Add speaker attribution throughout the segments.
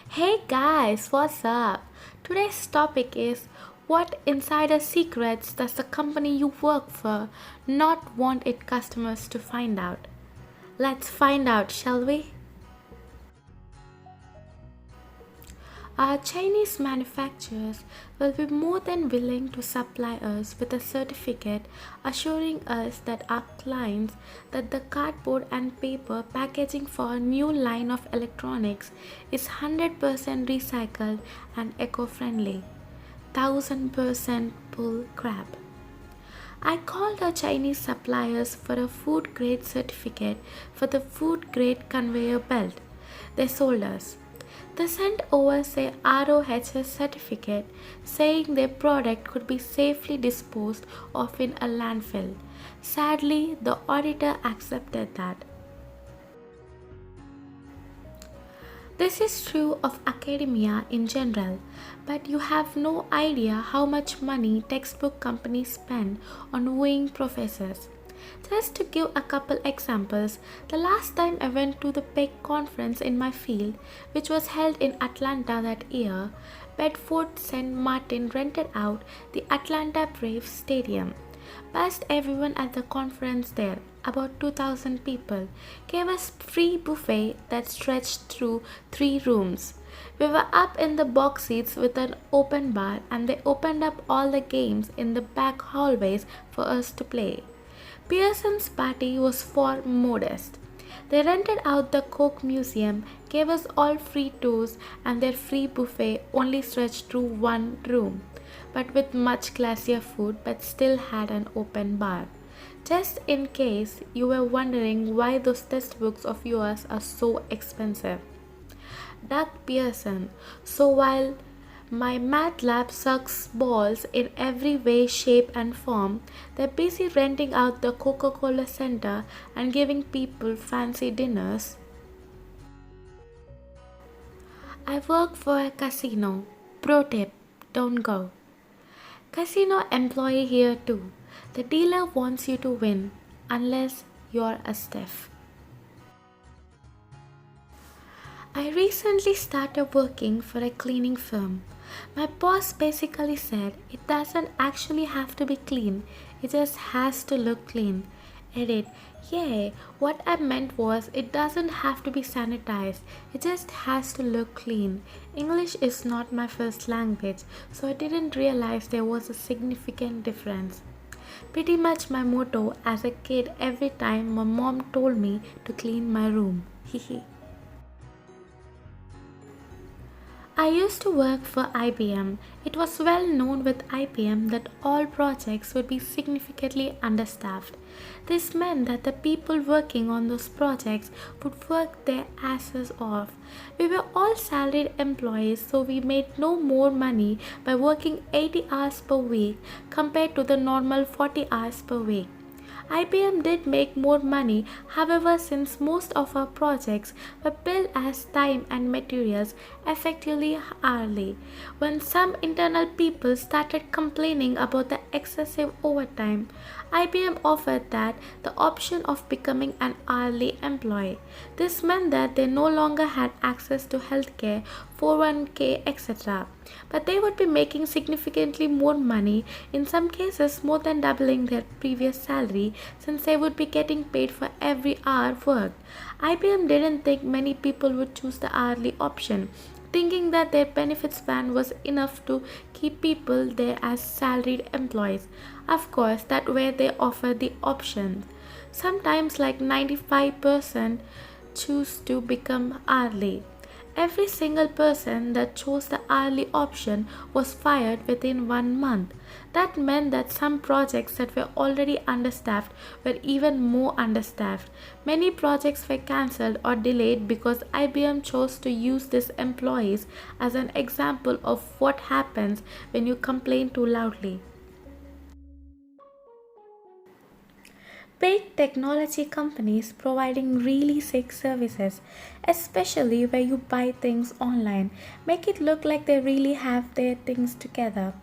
Speaker 1: Hey guys, what's up? Today's topic is what insider secrets does the company you work for not want its customers to find out? Let's find out, shall we? Our Chinese manufacturers will be more than willing to supply us with a certificate assuring us that our clients that the cardboard and paper packaging for a new line of electronics is 100% recycled and eco-friendly. 1000% bull crap. I called our Chinese suppliers for a food grade certificate for the food grade conveyor belt they sold us. They sent over their ROHS certificate saying their product could be safely disposed of in a landfill. Sadly, the auditor accepted that. This is true of academia in general, but you have no idea how much money textbook companies spend on wooing professors. Just to give a couple examples, the last time I went to the big conference in my field, which was held in Atlanta that year, Bedford St. Martin rented out the Atlanta Braves Stadium. Passed everyone at the conference there, about 2,000 people, gave us free buffet that stretched through 3 rooms. We were up in the box seats with an open bar and they opened up all the games in the back hallways for us to play. Pearson's party was for modest. They rented out the Coke Museum, gave us all free tours, and their free buffet only stretched through 1 room, but with much classier food, but still had an open bar. Just in case you were wondering why those textbooks of yours are so expensive. Doug Pearson. So while my math lab sucks balls in every way, shape, and form, they're busy renting out the Coca Cola Center and giving people fancy dinners. I work for a casino. Pro tip, don't go. Casino employee here too. The dealer wants you to win, unless you're a stiff. I recently started working for a cleaning firm. My boss basically said it doesn't actually have to be clean, it just has to look clean. Edit. Yeah, what I meant was it doesn't have to be sanitized, it just has to look clean. English is not my first language, so I didn't realize there was a significant difference. Pretty much my motto as a kid every time my mom told me to clean my room. Hehe. I used to work for IBM. It was well known with IBM that all projects would be significantly understaffed. This meant that the people working on those projects would work their asses off. We were all salaried employees, so we made no more money by working 80 hours per week compared to the normal 40 hours per week. IBM did make more money, however, since most of our projects were billed as time and materials, effectively hourly. When some internal people started complaining about the excessive overtime, IBM offered that the option of becoming an hourly employee. This meant that they no longer had access to healthcare, 401k, etc. But they would be making significantly more money, in some cases more than doubling their previous salary, since they would be getting paid for every hour worked. IBM didn't think many people would choose the hourly option, thinking that their benefits plan was enough to keep people there as salaried employees. Of course, that way they offer the options. Sometimes like 95% choose to become hourly. Every single person that chose the hourly option was fired within 1 month. That meant that some projects that were already understaffed were even more understaffed. Many projects were cancelled or delayed because IBM chose to use these employees as an example of what happens when you complain too loudly. Big technology companies providing really sick services, especially where you buy things online, make it look like they really have their things together.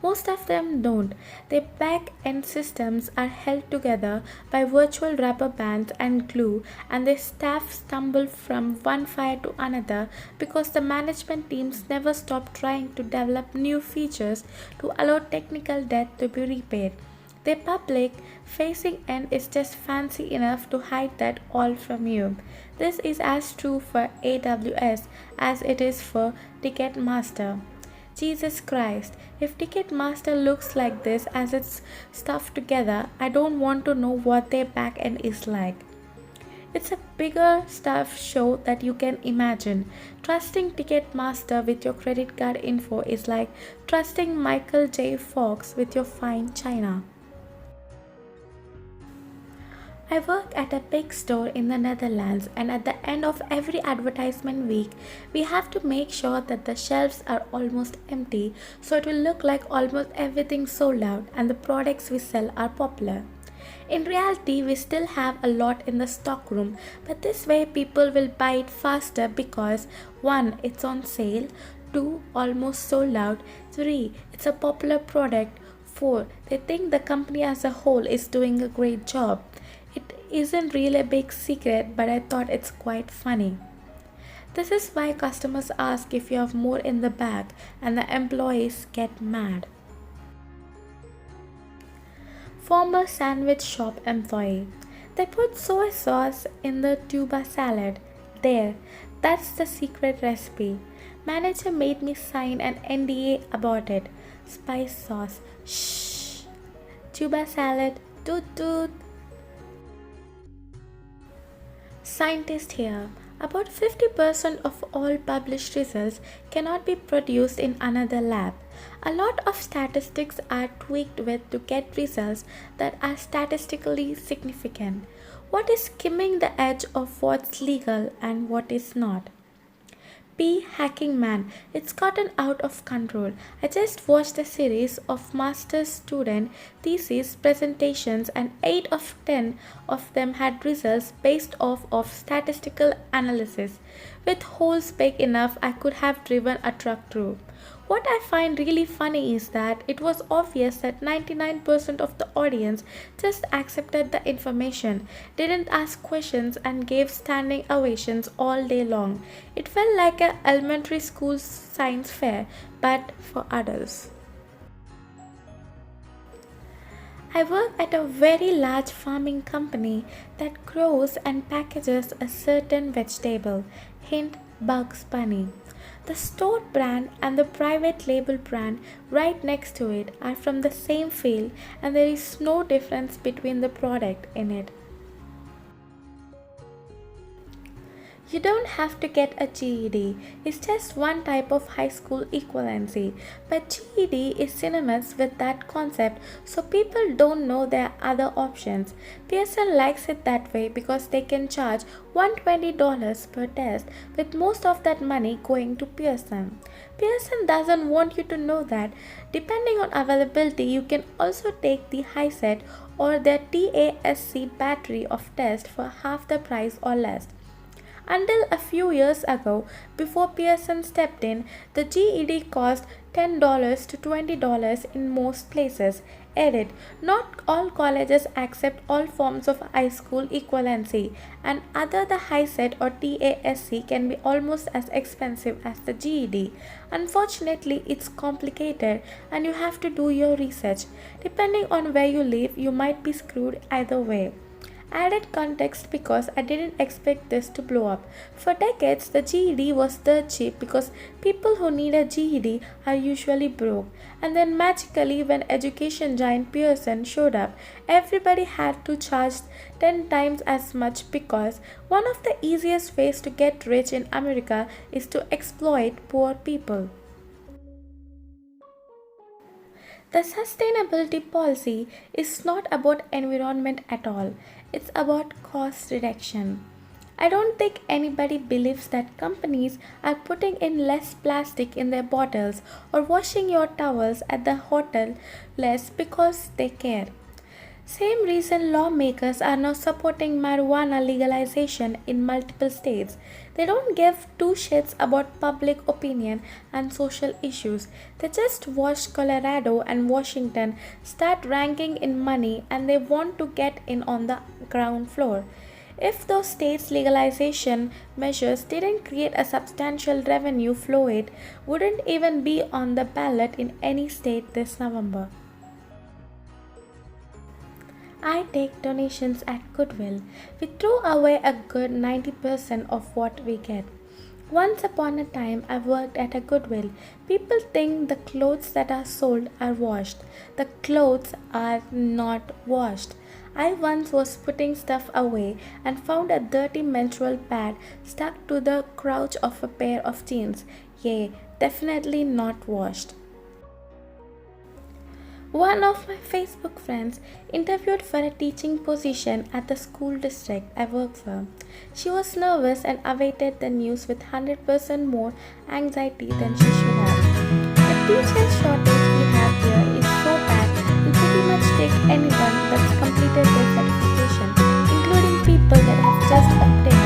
Speaker 1: Most of them don't. Their back end systems are held together by virtual rubber bands and glue, and their staff stumble from one fire to another because the management teams never stop trying to develop new features to allow technical debt to be repaired. The public facing end is just fancy enough to hide that all from you. This is as true for AWS as it is for Ticketmaster. Jesus Christ, if Ticketmaster looks like this as it's stuffed together, I don't want to know what their back end is like. It's a bigger stuff show that you can imagine. Trusting Ticketmaster with your credit card info is like trusting Michael J. Fox with your fine china. I work at a big store in the Netherlands, and at the end of every advertisement week, we have to make sure that the shelves are almost empty so it will look like almost everything sold out and the products we sell are popular. In reality, we still have a lot in the stockroom, but this way people will buy it faster because 1. It's on sale, 2. Almost sold out, 3. It's a popular product, 4. They think the company as a whole is doing a great job. It isn't really a big secret, but I thought it's quite funny. This is why customers ask if you have more in the bag and the employees get mad. Former sandwich shop employee. They put soy sauce in the tuba salad. There, that's the secret recipe. Manager made me sign an NDA about it. Spice sauce. Shh. Tuba salad. Toot toot. Scientist here. About 50% of all published results cannot be produced in another lab. A lot of statistics are tweaked with to get results that are statistically significant. What is skimming the edge of what's legal and what is not? Hacking man, it's gotten out of control. I just watched a series of master's student thesis presentations and 8 of 10 of them had results based off of statistical analysis with holes big enough I could have driven a truck through. What I find really funny is that it was obvious that 99% of the audience just accepted the information, didn't ask questions, and gave standing ovations all day long. It felt like an elementary school science fair, but for adults. I work at a very large farming company that grows and packages a certain vegetable, hint Bugs Bunny. The store brand and the private label brand right next to it are from the same field, and there is no difference between the product in it. You don't have to get a GED, it's just one type of high school equivalency. But GED is synonymous with that concept, so people don't know there are other options. Pearson likes it that way because they can charge $120 per test, with most of that money going to Pearson. Pearson doesn't want you to know that. Depending on availability, you can also take the HiSET or their TASC battery of tests for half the price or less. Until a few years ago, before Pearson stepped in, the GED cost $10 to $20 in most places. Edit. Not all colleges accept all forms of high school equivalency, and other the HiSET or TASC can be almost as expensive as the GED. Unfortunately, it's complicated and you have to do your research. Depending on where you live, you might be screwed either way. Added context because I didn't expect this to blow up. For decades, the GED was dirt cheap because people who need a GED are usually broke. And then magically, when education giant Pearson showed up, everybody had to charge 10 times as much because one of the easiest ways to get rich in America is to exploit poor people. The sustainability policy is not about environment at all. It's about cost reduction. I don't think anybody believes that companies are putting in less plastic in their bottles or washing your towels at the hotel less because they care. Same reason lawmakers are now supporting marijuana legalization in multiple states. They don't give two shits about public opinion and social issues. They just watch Colorado and Washington start ranking in money and they want to get in on the ground floor. If those states' legalization measures didn't create a substantial revenue flow, it wouldn't even be on the ballot in any state this November. I take donations at Goodwill. We throw away a good 90% of what we get. Once upon a time, I worked at a Goodwill. People think the clothes that are sold are washed. The clothes are not washed. I once was putting stuff away and found a dirty menstrual pad stuck to the crotch of a pair of jeans. Yay, definitely not washed. One of my Facebook friends interviewed for a teaching position at the school district I work for. She was nervous and awaited the news with 100% more anxiety than she should have. The teacher shortage we have here is so bad we pretty much take anyone that's completed their certification, including people that have just obtained